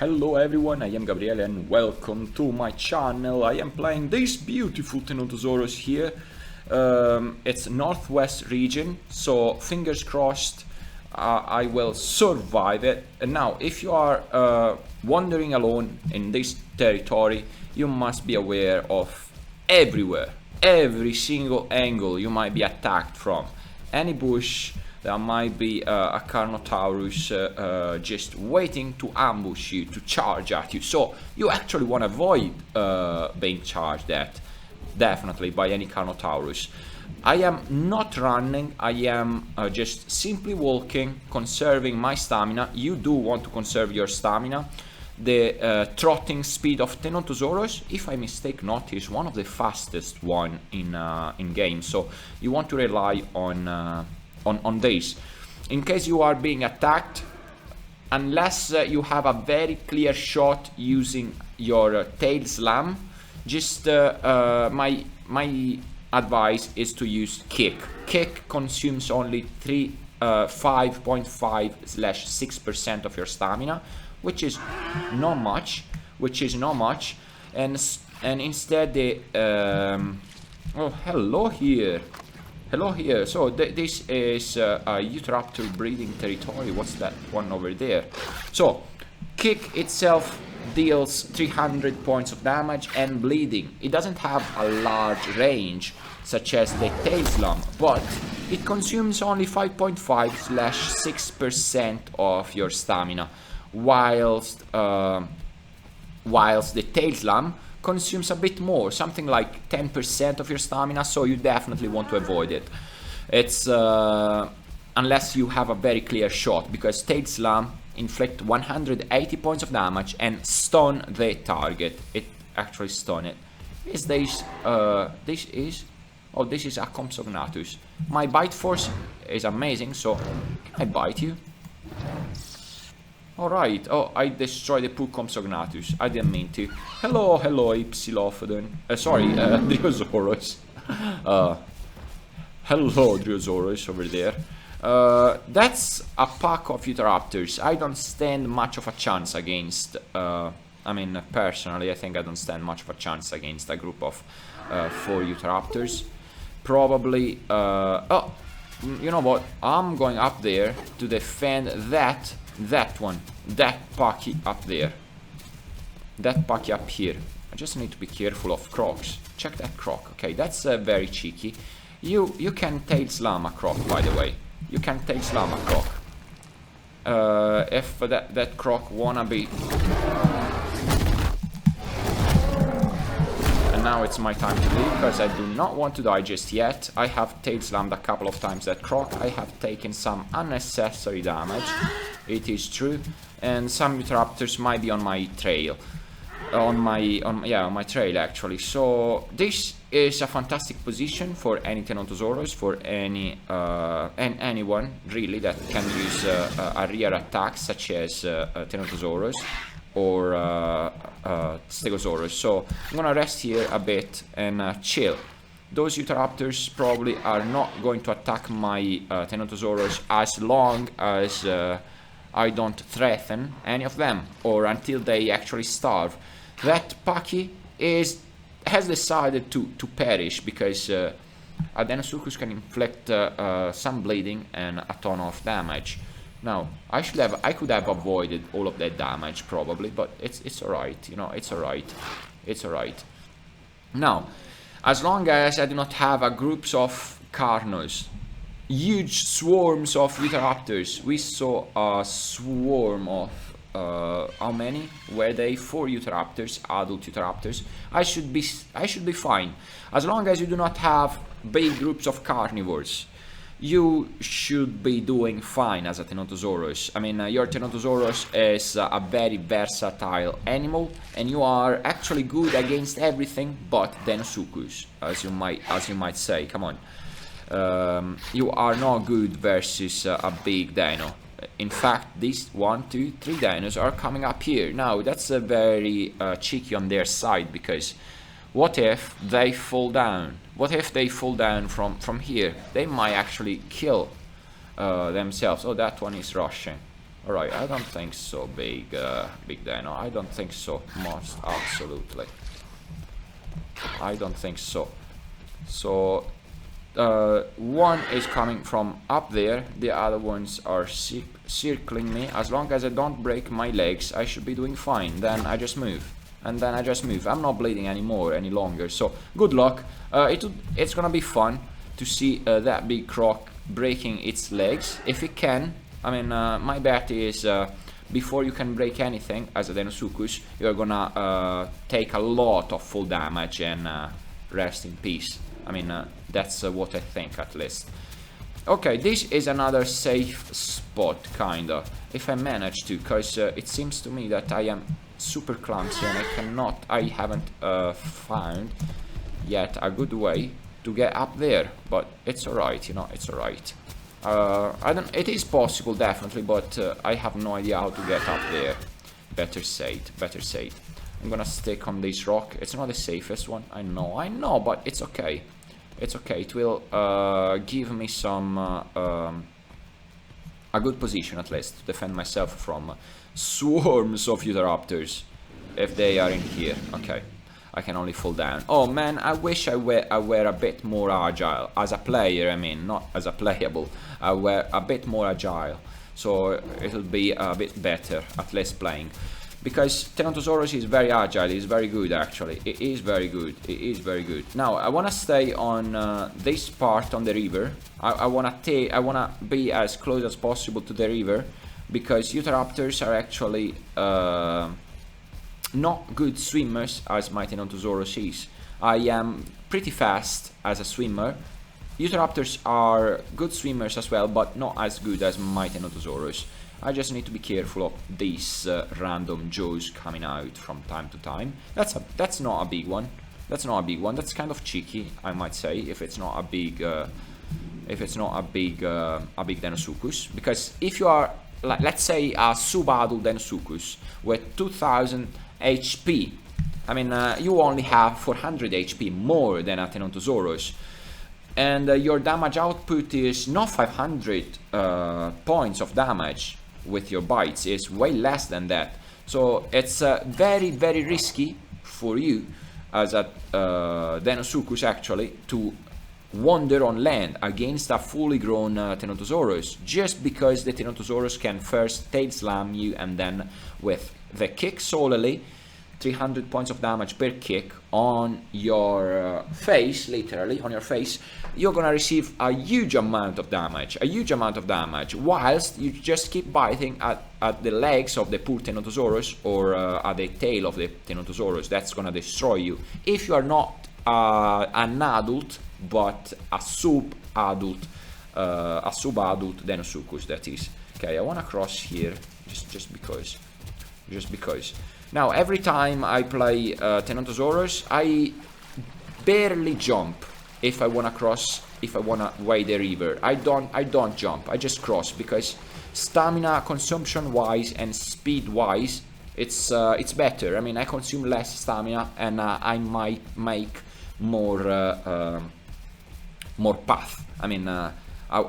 Hello everyone, I am Gabriele and welcome to my channel. I am playing this beautiful Tenontosaurus here. It's northwest region, so fingers crossed I will survive it. And now, if you are wandering alone in this territory, you must be aware of every single angle you might be attacked from. Any bush, there might be a Carnotaurus just waiting to ambush you, to charge at you. So you actually want to avoid being charged at, definitely, by any Carnotaurus. I am not running, I am just simply walking, conserving my stamina. You do want to conserve your stamina. The trotting speed of Tenontosaurus, if I mistake not, is one of the fastest one in game. So you want to rely on this. In case you are being attacked, unless you have a very clear shot using your tail slam, just my advice is to use kick. Kick consumes only 5.5/6% of your stamina, which is not much. And instead the oh, hello here. So this is a Utahraptor breeding territory. What's that one over there? So kick itself deals 300 points of damage and bleeding. It doesn't have a large range such as the tail slam, but it consumes only 5.5/6% of your stamina, whilst the tail slam consumes a bit more, something like 10% of your stamina, so you definitely want to avoid it. It's unless you have a very clear shot, because tail slam inflict 180 points of damage and stun the target. It actually stun it. Is this this is a Compsognathus. My bite force is amazing, so I bite you. Alright, oh, I destroyed the poor Compsognathus. I didn't mean to. Hello, Ipsilophodon. Sorry, Driosaurus. Hello, Driosaurus over there. That's a pack of Utahraptors. I don't stand much of a chance against, I mean, personally, I think I don't stand much of a chance against a group of 4 Utahraptors. Probably, oh, you know what, I'm going up there to defend that Packy up there. That Packy up here. I just need to be careful of crocs. Check that croc. Okay, that's very cheeky. You can tail slam a croc, by the way. You can tail slam a croc. If that croc wanna be. And now it's my time to leave, because I do not want to die just yet. I have tail slammed a couple of times that croc. I have taken some unnecessary damage. It is true, and some Utahraptors might be on my trail, on my trail actually. So this is a fantastic position for any Tenontosaurus, for any and anyone really that can use a rear attack such as Tenontosaurus or Stegosaurus. So I'm gonna rest here a bit and chill. Those Utahraptors probably are not going to attack my Tenontosaurus as long as I don't threaten any of them, or until they actually starve. That Packy has decided to perish, because a Deinosuchus can inflict some bleeding and a ton of damage. Now, I could have avoided all of that damage probably, but it's alright, you know, it's alright. Now, as long as I do not have a groups of Carnos, huge swarms of Utahraptors. We saw a swarm of how many were they? 4 Utahraptors, adult Utahraptors. I should be fine. As long as you do not have big groups of carnivores, you should be doing fine as a Tenontosaurus. I mean, your Tenontosaurus is a very versatile animal, and you are actually good against everything but Deinosuchus, as you might say. Come on. You are not good versus a big dino. In fact, these 1, 2, 3 dinos are coming up here. Now, that's a very cheeky on their side, because what if they fall down? What if they fall down from here? They might actually kill themselves. Oh, that one is rushing. Alright, I don't think so, big dino. I don't think so, most absolutely. I don't think so. So, one is coming from up there, the other ones are circling me. As long as I don't break my legs, I should be doing fine. Then I just move. And then I just move. I'm not bleeding anymore, any longer. So, good luck. It's gonna be fun to see that big croc breaking its legs. If it can. I mean, my bet is before you can break anything as a Deinosuchus, you're gonna take a lot of full damage and rest in peace. I mean, that's what I think, at least. Okay, this is another safe spot, kinda, if I manage to, because it seems to me that I am super clumsy and I haven't found yet a good way to get up there, but it's alright, you know, it's alright. It is possible, definitely, but I have no idea how to get up there. Better say it. I'm gonna stick on this rock. It's not the safest one, I know, but it's okay. It's okay, it will give me some a good position, at least, to defend myself from swarms of Utahraptors, if they are in here. Okay, I can only fall down. Oh man, I wish I were a bit more agile. As a player, I mean, not as a playable. I were a bit more agile, so it'll be a bit better, at least playing. Because Tenontosaurus is very agile, he's very good actually. It is very good, it is very good. Now, I wanna stay on this part on the river. I wanna be as close as possible to the river, because Utahraptors are actually not good swimmers as my Tenontosaurus is. I am pretty fast as a swimmer. Utahraptors are good swimmers as well, but not as good as my Tenontosaurus. I just need to be careful of these random jaws coming out from time to time. That's not a big one. That's not a big one. That's kind of cheeky, I might say, if it's not a big Deinosuchus. Because if you are, let's say, a sub-adult Deinosuchus with 2000 HP, I mean, you only have 400 HP more than a Tenontosaurus. And your damage output is not 500 points of damage with your bites, is way less than that. So it's very, very risky for you as a Deinosuchus actually to wander on land against a fully grown Tenontosaurus, just because the Tenontosaurus can first tail slam you and then with the kick solely 300 points of damage per kick on your face, literally on your face, you're gonna receive a huge amount of damage, whilst you just keep biting at the legs of the poor Tenontosaurus or at the tail of the Tenontosaurus. That's gonna destroy you. If you are not an adult, but a sub-adult Deinosuchus, that is. Okay, I wanna cross here, just because. Now, every time I play Tenontosaurus, I barely jump if I wanna cross, if I wanna wade the river. I don't jump, I just cross, because stamina consumption-wise and speed-wise, it's better. I mean, I consume less stamina, and I might make more path. I mean, I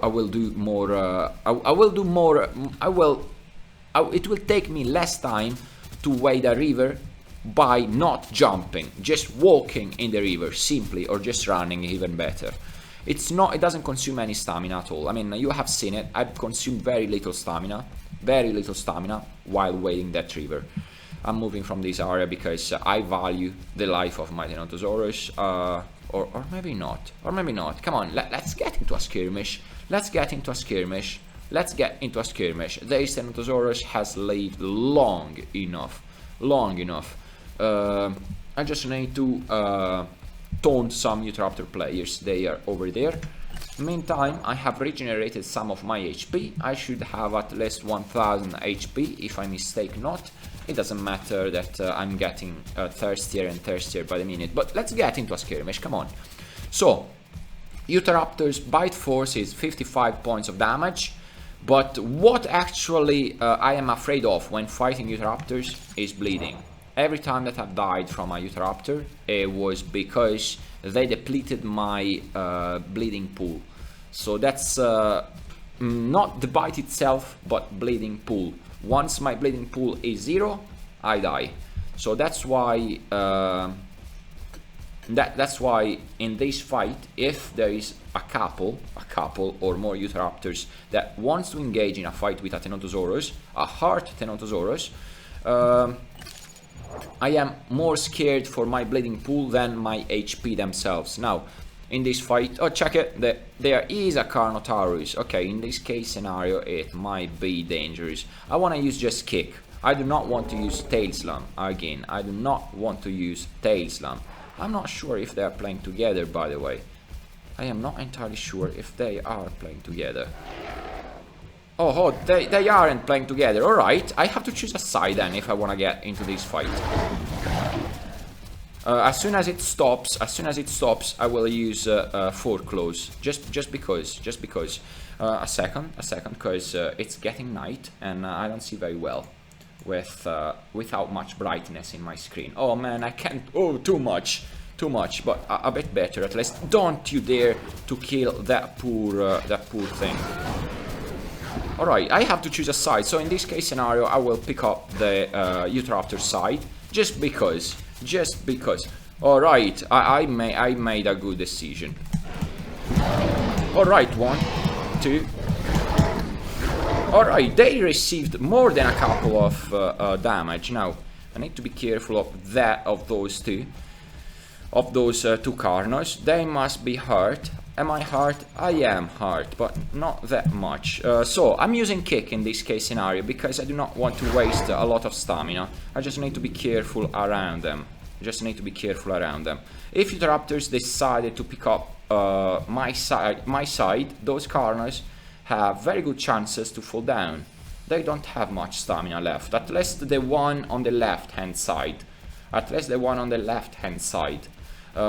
will do more. It will take me less time to wade a river by not jumping, just walking in the river simply, or just running, even better. It doesn't consume any stamina at all. I mean, you have seen it. I've consumed very little stamina while wading that river. I'm moving from this area because I value the life of my Tenontosaurus, or maybe not. Come on, let's get into a skirmish. This Tenontosaurus has lived long enough. I just need to taunt some Utahraptor players. They are over there. Meantime, I have regenerated some of my HP. I should have at least 1000 HP, if I mistake not. It doesn't matter that I'm getting thirstier and thirstier by the minute. But let's get into a skirmish, come on. So, Utahraptor's bite force is 55 points of damage. But what actually I am afraid of when fighting Utahraptors is bleeding. Every time that I've died from a Utahraptor, it was because they depleted my bleeding pool. So that's not the bite itself, but bleeding pool. Once my bleeding pool is 0, I die. So that's why that's why in this fight, if there is a couple or more Utahraptors that wants to engage in a fight with a Tenontosaurus, a hard Tenontosaurus, I am more scared for my bleeding pool than my HP themselves. Now, in this fight, oh, check it, there is a Carnotaurus. Okay, in this case scenario, it might be dangerous. I want to use just kick. I do not want to use tail slam again. I do not want to use tail slam. I'm not sure if they are playing together, by the way. I am not entirely sure if they are playing together. Oh, they aren't playing together. Alright, I have to choose a side then if I want to get into this fight. As soon as it stops, I will use foreclose. Just because. A second, because it's getting night and I don't see very well without much brightness in my screen. Oh man, I can't. Oh, too much, but a bit better at least. Don't you dare to kill that poor thing. Alright, I have to choose a side, so in this case scenario I will pick up the Utahraptor side, just because. Alright, I made a good decision. Alright, 1, 2. Alright, they received more than a couple of damage. Now, I need to be careful of those two two Carnos. They must be hurt. Am I hurt? I am hurt, but not that much. So, I'm using kick in this case scenario because I do not want to waste a lot of stamina. I just need to be careful around them. If Utahraptors decided to pick up my side, those Carnos have very good chances to fall down. They don't have much stamina left. At least the one on the left-hand side.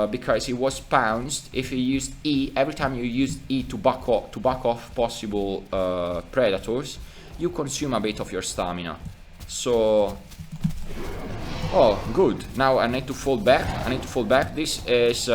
Because he was pounced. If you used E, every time you used E to back off possible predators, you consume a bit of your stamina. So, oh, good. Now I need to fall back. This is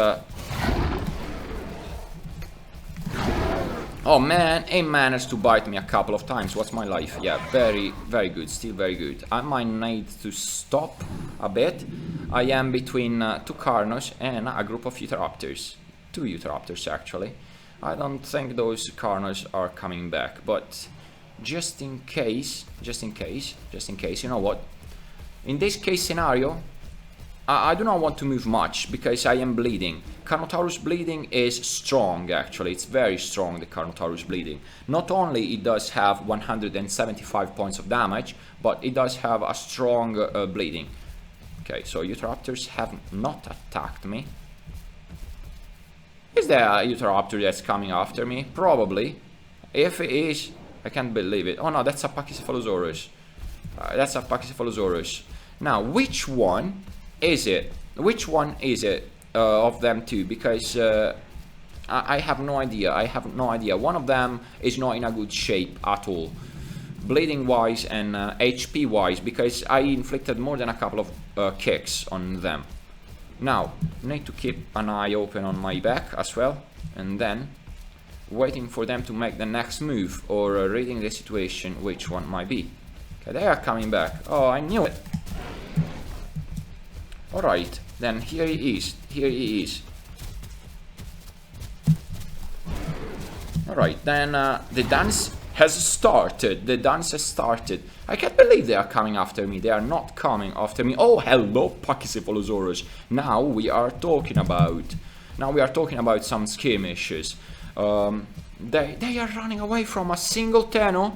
oh man, he managed to bite me a couple of times. What's my life? Yeah, very good. Still very good. I might need to stop a bit. I am between two Carnos and a group of Utahraptors. 2 Utahraptors actually. I don't think those Carnos are coming back, but just in case, you know what? In this case scenario, I do not want to move much because I am bleeding. Carnotaurus bleeding is strong actually, it's very strong, the Carnotaurus bleeding. Not only it does have 175 points of damage, but it does have a strong bleeding. Okay, so Utahraptors have not attacked me. Is there a Utahraptor that's coming after me? Probably. If it is, I can't believe it. Oh no, that's a Pachycephalosaurus. Now, which one is it? Of them two? Because I have no idea. One of them is not in a good shape at all, bleeding wise and HP wise, because I inflicted more than a couple of kicks on them. Now, need to keep an eye open on my back as well, and then waiting for them to make the next move, or reading the situation, which one might be. Okay, they are coming back. Oh, I knew it. Alright, then here he is. Alright, then the dance has started. I can't believe they are coming after me. They are not coming after me. Oh, hello, Pachycephalosaurus. Now we are talking about some skirmishes. They are running away from a single Teno.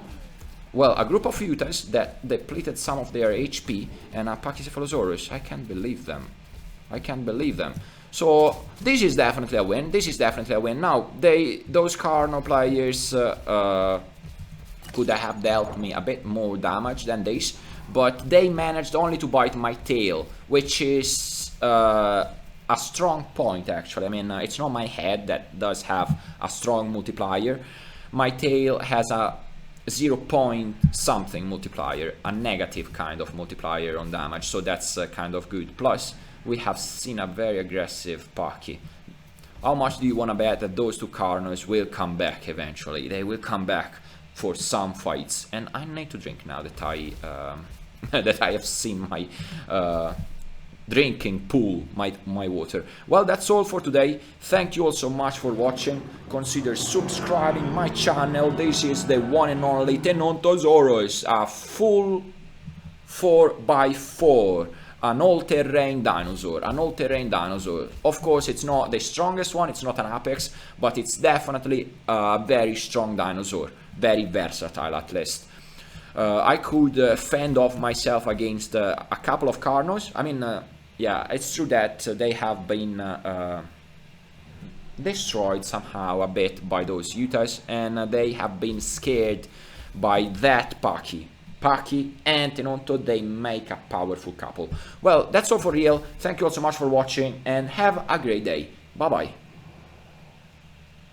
Well, a group of Utahs that depleted some of their HP, and a Pachycephalosaurus. I can't believe them. So this is definitely a win. Now those Carno players could have dealt me a bit more damage than this, but they managed only to bite my tail, which is a strong point actually. I mean, it's not my head that does have a strong multiplier. My tail has a 0 point something multiplier, a negative kind of multiplier on damage, so that's kind of good. Plus, we have seen a very aggressive Pachy. How much do you want to bet that those two Carnos will come back eventually? They will come back. for some fights. And I need to drink now that I that I have seen my drinking pool, my water. Well, that's all for today. Thank you all so much for watching. Consider subscribing my channel. This is the one and only Tenontosaurus, a full 4x4, an all-terrain dinosaur. Of course, it's not the strongest one, it's not an apex, but it's definitely a very strong dinosaur, very versatile at least. I could fend off myself against a couple of Carnos. I mean, yeah, it's true that they have been destroyed somehow a bit by those Utahs, and they have been scared by that Paki and Tenonto. They make a powerful couple. Well, that's all for real. Thank you all so much for watching, and have a great day. Bye bye.